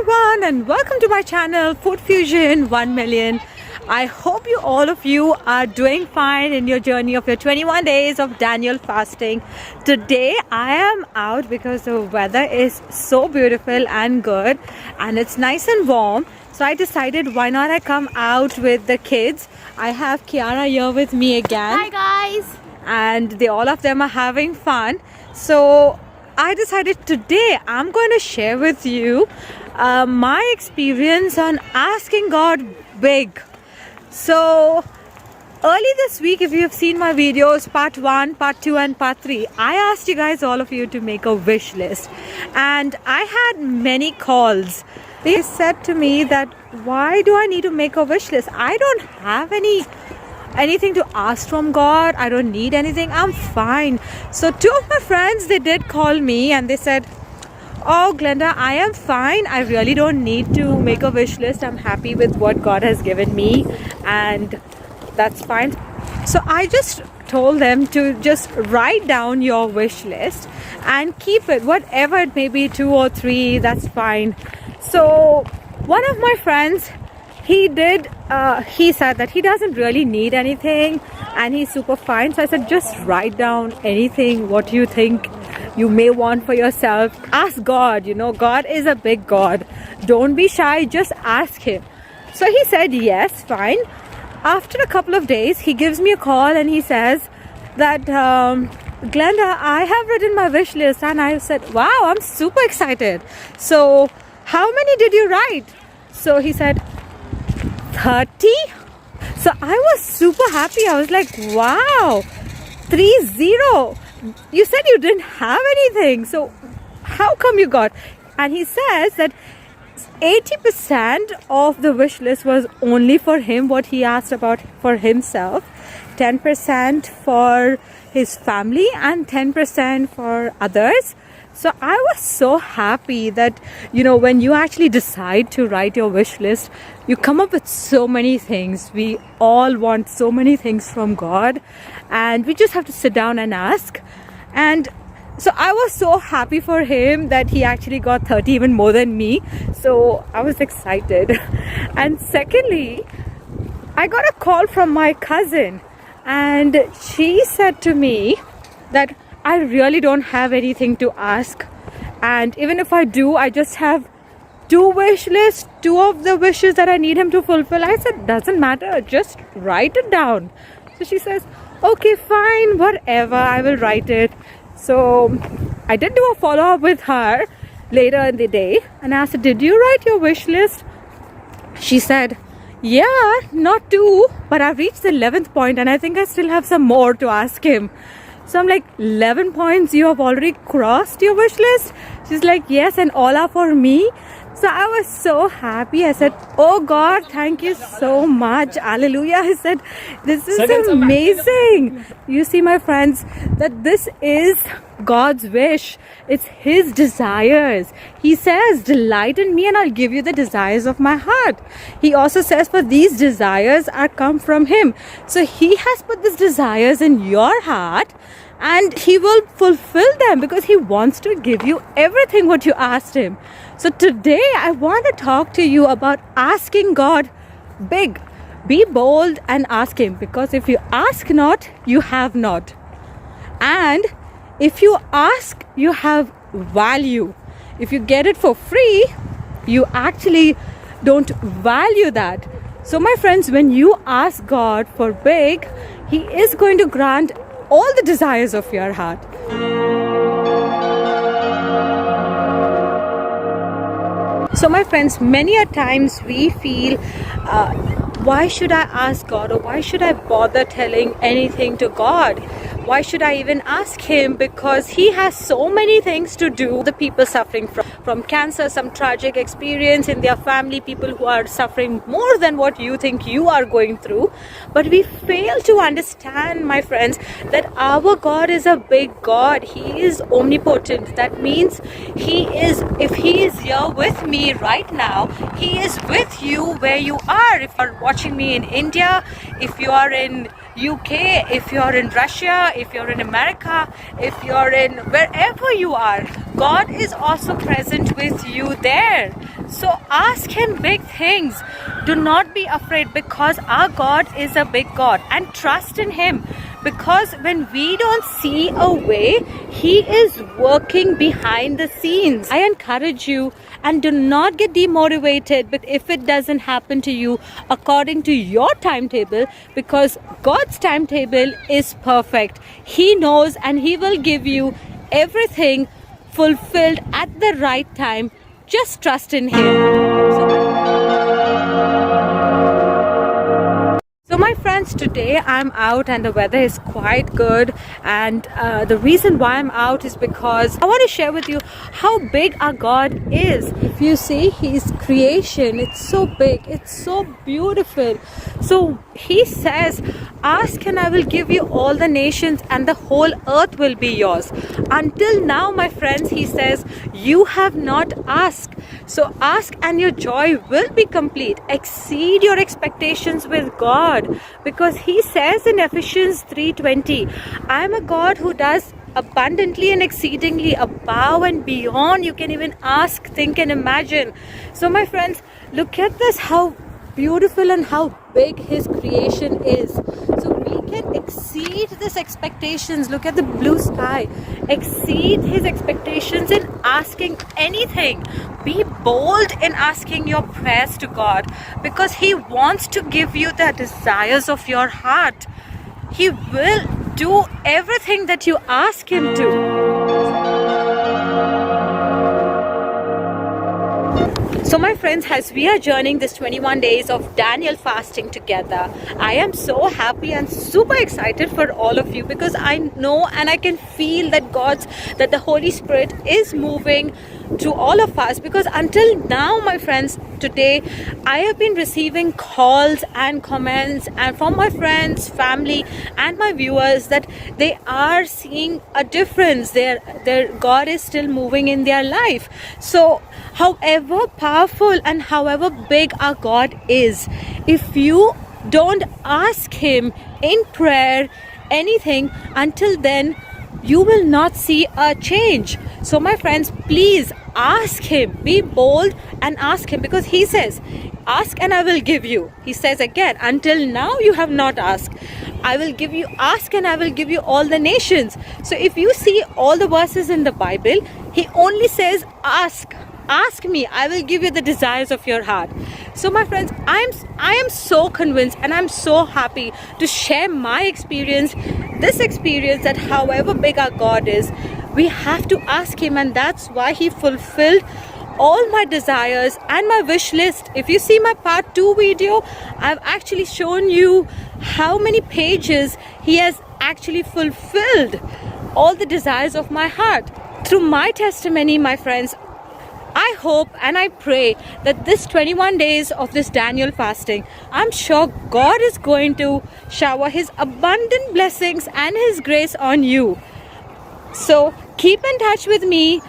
everyone and welcome to my channel Food Fusion 1 million. I hope all of you are doing fine in your journey of your 21 days of Daniel fasting. Today I am out because the weather is so beautiful and good and it's nice and warm. So I decided why not I come out with the kids. I have Kiara here with me again. Hi guys. And all of them are having fun. So I decided today I'm going to share with you my experience on asking God big. So early this week, if you have seen my videos, part 1, part 2 and part 3, I asked you guys, all of you, to make a wish list. And I had many calls. They said to me that, why do I need to make a wish list? I don't have anything to ask from God. I don't need anything. I'm fine. So 2 of my friends, they did call me and they said, oh Glenda, I am fine. I really don't need to make a wish list. I'm happy with what God has given me and that's fine. So I just told them to just write down your wish list and keep it, whatever it may be, 2 or 3, that's fine. So one of my friends, he said that he doesn't really need anything and he's super fine. So I said, just write down anything what you think you may want for yourself. Ask God. God is a big God. Don't be shy, just ask him. So he said yes, fine. After a couple of days, he gives me a call and he says that Glenda, I have written my wish list. And I said, wow, I'm super excited. So how many did you write? So he said 30. So I was super happy. I was like, wow, 30. You said you didn't have anything. So how come you got? And he says that 80% of the wish list was only for him, what he asked about for himself, 10% for his family and 10% for others. So I was so happy that, when you actually decide to write your wish list, you come up with so many things. We all want so many things from God and we just have to sit down and ask. And so I was so happy for him that he actually got 30, even more than me. So I was excited. And secondly, I got a call from my cousin and she said to me that I really don't have anything to ask. And even if I do, I just have 2 wish lists, 2 of the wishes that I need him to fulfill. I said, doesn't matter, just write it down. So she says, okay, fine, whatever, I will write it. So I did do a follow-up with her later in the day and I asked, did you write your wish list? She said, yeah, not 2, but I've reached the 11th point and I think I still have some more to ask him. So I'm like, 11 points, you have already crossed your wish list? She's like, yes, and all are for me. So I was so happy. I said, oh God, thank you so much. Hallelujah. I said, this is amazing. You see, my friends, that this is God's wish. It's his desires. He says, delight in me and I'll give you the desires of my heart. He also says, for these desires are come from him. So he has put these desires in your heart and he will fulfill them because he wants to give you everything what you asked him. So today I want to talk to you about asking God big. Be bold and ask him, because if you ask not, you have not. And if you ask, you have value. If you get it for free, you actually don't value that. So my friends, when you ask God for big, he is going to grant all the desires of your heart. So my friends, many a times we feel, why should I ask God, or why should I bother telling anything to God? Why should I even ask him? Because he has so many things to do. The people suffering from cancer, some tragic experience in their family, people who are suffering more than what you think you are going through. But we fail to understand, my friends, that our God is a big God. He is omnipotent. That means if he is here with me right now, he is with you where you are. If you are watching me in India, if you are in UK, if you're in Russia, if you're in America, if you're in wherever you are, God is also present with you there. So ask him big things. Do not be afraid, because our God is a big God, and trust in him, because when we don't see a way, he is working behind the scenes. I encourage you, and do not get demotivated but if it doesn't happen to you according to your timetable, because God's timetable is perfect. He knows, and he will give you everything fulfilled at the right time. Just trust in him. So my friends, today I'm out and the weather is quite good, and the reason why I'm out is because I want to share with you how big our God is. If you see his creation, it's so big, it's so beautiful. So he says, ask and I will give you all the nations, and the whole earth will be yours. Until now, my friends, he says, you have not asked. So ask and your joy will be complete. Exceed your expectations with God, because he says in Ephesians 3:20, I am a God who does abundantly and exceedingly above and beyond you can even ask, think and imagine. So my friends, look at this, how beautiful and how big his creation is. So we can exceed this expectations. Look at the blue sky. Exceed his expectations in asking anything. Be bold in asking your prayers to God, because he wants to give you the desires of your heart. He will do everything that you ask him to. So my friends, as we are journeying this 21 days of Daniel fasting together, I am so happy and super excited for all of you, because I know and I can feel that the Holy Spirit is moving to all of us. Because until now, my friends, today I have been receiving calls and comments and from my friends, family and my viewers that they are seeing a difference. Their God is still moving in their life. So however powerful and however big our God is, if you don't ask him in prayer anything, until then you will not see a change. So my friends, please ask him. Be bold and ask him, because he says, ask and I will give you. He says again, until now you have not asked. I will give you, ask and I will give you all the nations. So if you see all the verses in the Bible, he only says ask. Ask me, I will give you the desires of your heart. So my friends, I am so convinced and I'm so happy to share my experience, this experience, that however big our God is, we have to ask him, and that's why he fulfilled all my desires and my wish list. If you see my part 2 video, I've actually shown you how many pages he has actually fulfilled all the desires of my heart. Through my testimony, my friends, I hope and I pray that this 21 days of this Daniel fasting, I'm sure God is going to shower his abundant blessings and his grace on you. So keep in touch with me,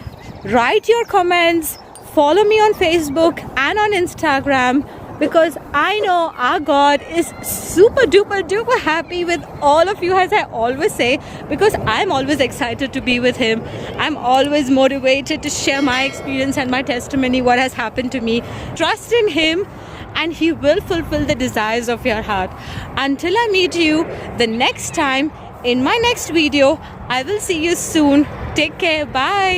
write your comments, follow me on Facebook and on Instagram, because I know our God is super duper happy with all of you, as I always say, because I'm always excited to be with him. I'm always motivated to share my experience and my testimony, what has happened to me. Trust in him and he will fulfill the desires of your heart. Until I meet you the next time in my next video, I will see you soon. Take care. Bye.